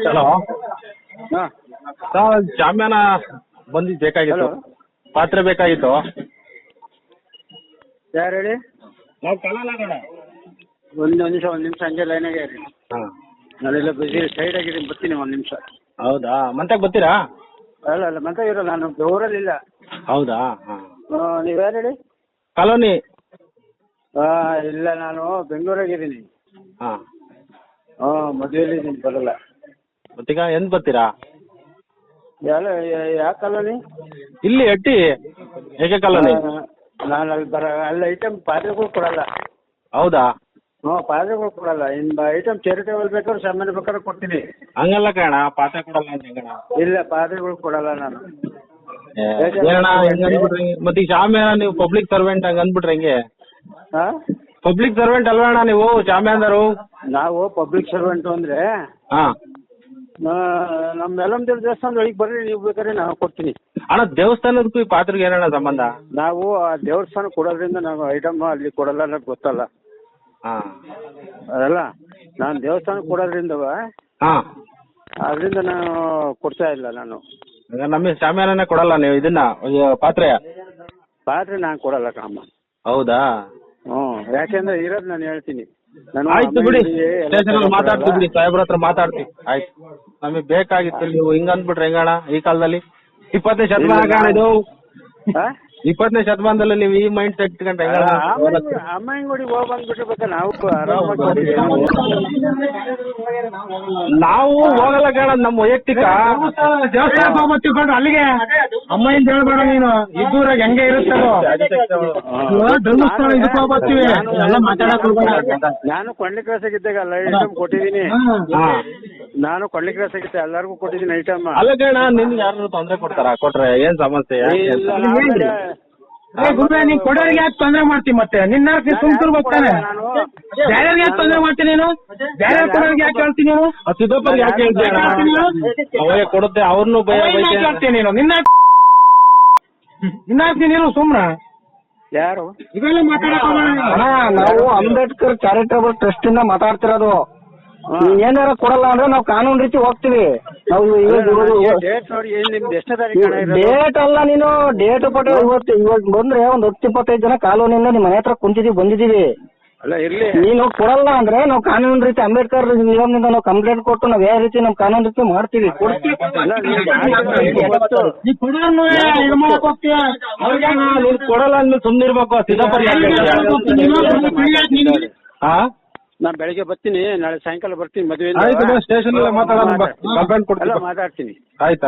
Hello ಹಾಂ sir, ಜಾಮ್ಯಾನ ಬಂದಿದ್ದು ಬೇಕಾಗಿತ್ತು, ಹಲೋ ಪಾತ್ರೆ ಬೇಕಾಗಿತ್ತು. ಯಾರು ಹೇಳಿ? ನಾವು ಕಲಾಲಗಡ. ಒಂದು ನಿಮಿಷ ಹಂಗೆ ಲೈನಾಗೆ ಇರಿ. ಹಾಂ, ನಾನೆಲ್ಲ ಬಿಸಿ ಸೈಡ್ ಆಗಿದ್ದೀನಿ, ಬರ್ತೀನಿ ಒಂದು ನಿಮಿಷ. ಹೌದಾ? ಮಂತ್ಯಾಗ ಬರ್ತೀರಾ? ಅಲ್ಲ ಮತ್ತೆ ಇರೋಲ್ಲ, ನಾನು ಊರಲ್ಲಿಲ್ಲ. ಹೌದಾ? ಹಾಂ. ನೀವು ಯಾರು ಹೇಳಿ? ಕಾಲೋನಿ. ಇಲ್ಲ, ನಾನು ಬೆಂಗಳೂರಾಗಿದ್ದೀನಿ. ಹಾಂ, ಮದುವೆಯಲ್ಲಿದ್ದೀನಿ, ಬರಲ್ಲ. ಮತ್ತೀಗ ಎಂದು ಬರ್ತೀರಾ? ಯಾವ ಕಾಲೋನಿ? ಇಲ್ಲಿ ಎಟ್ಟಿ ಏಕೆ ಕಾಲೋನಿ. ನಾನು ಅಲ್ಲಿ ಐಟಮ್ ಪಾತ್ರೆಗಳು ಕೊಡಲ್ಲ. ಹೌದಾ? ಪಾತ್ರೆಗಳು ಕೊಡಲ್ಲ. ಇನ್ನು ಐಟಮ್ ಚಾರಿಟೇಬಲ್ ಬೇಕಾದ್ರೆ ಸಾಮಾನ್ಯ ಬೇಕಾದ್ರೆ ಕೊಡ್ತೀನಿ. ಹಂಗಲ್ಲ ಕಣ, ಪಾತ್ರೆ ಕೊಡಲ್ಲ ಅಂತ ಹೆಂಗಣ? ಇಲ್ಲ, ಪಾತ್ರೆಗಳು ಕೊಡಲ್ಲ ನಾನು. ಏನಣ್ಣ ಹೆಂಗ್ ಅಂದ್ಬಿಟ್ರಿ? ಮತ್ತೆ ಈಗ ಶಾಮ್ಯಾನ ನೀವು ಪಬ್ಲಿಕ್ ಸರ್ವೆಂಟ್ ಹಂಗ ಅಂದ್ಬಿಟ್ರೆ ಹೆಂಗೆ? ಹಾಂ, ಪಬ್ಲಿಕ್ ಸರ್ವೆಂಟ್ ಅಲ್ವಣ್ಣ ನೀವು ಶಾಮ್ಯಾನರು? ನಾವು ಪಬ್ಲಿಕ್ ಸರ್ವೆಂಟು ಅಂದರೆ ಹಾಂ, ನಮ್ಮ ಯಲ್ಲಮ್ಮದೇವ್ರ ದೇವಸ್ಥಾನದೊಳಗೆ ಬರ್ರಿ, ನೀವು ಬೇಕಾದ್ರೆ ನಾನು ಕೊಡ್ತೀನಿ. ಅಣ್ಣ ದೇವಸ್ಥಾನದಕ್ಕೂ ಈ ಪಾತ್ರೆಗೆ ಏನಣ್ಣ ಸಂಬಂಧ? ನಾವು ಆ ದೇವಸ್ಥಾನ ಕೊಡೋದ್ರಿಂದ ನಾವು ಐಟಮ್ ಅಲ್ಲಿ ಕೊಡಲ್ಲ ಅನ್ನೋದು ಗೊತ್ತಲ್ಲ. ಹಾಂ, ಅದಲ್ಲ, ನಾನು ದೇವಸ್ಥಾನ ಕೊಡೋದ್ರಿಂದ ಹಾಂ, ಅದರಿಂದ ನಾನು ಕೊಡ್ತಾ ಇಲ್ಲ. ನಾನು ನಮಗೆ ಶಾಮ್ಯಾನನೇ ಕೊಡಲ್ಲ ನೀವು ಇದನ್ನ ಪಾತ್ರೆ? ಪಾತ್ರೆ ನಾನು ಕೊಡಲ್ಲ ಕಣಮ್ಮ. ಹೌದಾ? ಯಾಕೆಂದ್ರೆ ಇರೋದು ನಾನು ಹೇಳ್ತೀನಿ. ನಾನು ಆಯ್ತು ಬಿಡಿ, ಎಲ್ಲ ಸ್ಟೇಷನ್ ಮಾತಾಡ್ತೀವಿ ಬಿಡಿ, ಸಾಹೇಬ್ರ ಹತ್ರ ಮಾತಾಡ್ತೀವಿ. ಆಯ್ತು, ನಮಗೆ ಬೇಕಾಗಿತ್ತು. ನೀವು ಹಿಂಗ ಅಂದ್ಬಿಟ್ರೆ ಹೆಂಗಣ ಈ ಕಾಲದಲ್ಲಿ? 20ನೇ ಶತಮಾನ ಅಣ್ಣ ಇದು. 20ನೇ ಶತಮಾನದಲ್ಲಿ ನೀವು ಈ ಮೈಂಡ್ ಸೆಟ್ ಇಟ್ಕೊಂಡ್ರೆ ಹೆಂಗಣ? ಅಮ್ಮಂಗುಡಿ ಹೋಗಿ ಬಂದ್ಬಿಟ್ಟಿರ್ಬೇಕ, ನಾವು ಆರಾಮಾಗಿ ನಾವು ಹೋಗಲ್ಲ ಕಣ, ನಮ್ಮ ವೈಯಕ್ತಿಕ ದೇವಸ್ಥಾನ ಹೋಗ್ಬರ್ತೀವಿ ಅಲ್ಲಿಗೆ. ಅಮ್ಮಯಿಂದ ಹೇಳ್ಬೇಡ ನೀನು, ಇದ್ದೂರಾಗ ಹೆಂಗೆ ಇರುತ್ತೋ ಧರ್ಮಸ್ಥಳ ಇದಕ್ಕೆ ಹೋಗ್ಬರ್ತೀವಿ. ಎಲ್ಲ ಮಾತಾಡಕ್ ಹೋಗ್ಬೇಡ. ನಾನು ಕೊಂಡ್ಲಿ ಕ್ರಾಸ್ ಆಗಿದ್ದಾಗ ಎಲ್ಲ ಐಟಮ್ ಕೊಟ್ಟಿದ್ದೀನಿ. ನಾನು ಕೊಂಡ್ಲಿ ಕ್ರಾಸ್ ಆಗಿದ್ದೆ, ಎಲ್ಲರಿಗೂ ಕೊಟ್ಟಿದ್ದೀನಿ ಐಟಮ್. ಅಲ್ಲ ಕಣ, ನಿನ್ಗೆ ಯಾರು ತೊಂದ್ರೆ ಕೊಡ್ತಾರ? ಕೊಟ್ರೆ ಏನ್ ಸಮಸ್ಯೆ? ಗುರುವೆ, ನೀನ್ ಕೊಡೋರಿಗೆ ಯಾಕೆ ತೊಂದ್ರೆ ಮಾಡ್ತೀನಿ? ಮತ್ತೆ ನಿನ್ನ ಸುಮ್ಕೂರ್ ಹೋಗ್ತಾನೆ. ಬೇರೆಯವ್ರಿಗೆ ಯಾಕೆ ತೊಂದ್ರೆ ಮಾಡ್ತೀನಿ ನೀನು? ಬೇರೆ ಕೊಡೋರಿಗೆ ಯಾಕೆ ಹೇಳ್ತೀನಿ ನೀನು? ಸಿದ್ದಪ್ಪರಿಗೆ ಯಾಕೆ ಹೇಳ್ತೀಯ? ಅವೇ ಕೊಡುತ್ತೆ, ಅವ್ರನ್ನು ಹೇಳ್ತೀನಿ ನೀನು. ನೀನು ಸುಮ್ನ ಯಾರು ಇವೆಲ್ಲ ಮಾತಾಡಕ್ ನಾವು ಅಂಬೇಡ್ಕರ್ ಚಾರಿಟೇಬಲ್ ಟ್ರಸ್ಟ್ ಇಂದ ಮಾತಾಡ್ತಿರೋದು. ಏನಾರ ಕೊಡಲ್ಲ ಅಂದ್ರೆ ನಾವು ಕಾನೂನು ರೀತಿ ಹೋಗ್ತೀವಿ. ನಾವು ಡೇಟ್ ನೋಡಿ, ನಿಮ್ದು ಎಷ್ಟನೇ ತಾರೀಕು? ಡೇಟ್ ಅಲ್ಲ, ನೀನು ಡೇಟ್ ಪಟ್ಟು ಇವಾಗ ಬಂದ್ರೆ ಒಂದು 10-25 ಜನ ಕಾಲೋನಿಯಿಂದ ನಿಮ್ಮ ಮನೆ ಹತ್ರ ಬಂದಿದೀವಿ. ಅಲ್ಲ ಇರ್ಲಿ, ನೀನು ಕೊಡಲ್ಲ ಅಂದ್ರೆ ನಾವು ಕಾನೂನು ರೀತಿ ಅಂಬೇಡ್ಕರ್ ನಿಯಮದಿಂದ ನಾವು ಕಂಪ್ಲೇಂಟ್ ಕೊಟ್ಟು ನಾವು ಯಾವ ರೀತಿ ನಾವು ಕಾನೂನು ರೀತಿ ಮಾಡ್ತೀವಿ. ಕೊಡಲ್ಲ ಅಂದ್ಮೇಲೆ ಸುಮ್ನಿರ್ಬೇಕು. ಸಿದ್ದಪ್ಪ ನಾನು ಬೆಳಿಗ್ಗೆ ಬರ್ತೀನಿ, ನಾಳೆ ಸಾಯಂಕಾಲ ಬರ್ತೀನಿ. ಮದುವೆ ಸ್ಟೇಷನ್ ಮಾತಾಡೋಣ, ಕಂಪ್ಲೇಂಟ್ ಕೊಡ್ತೀನಿ, ಮಾತಾಡ್ತೀನಿ. ಆಯ್ತು.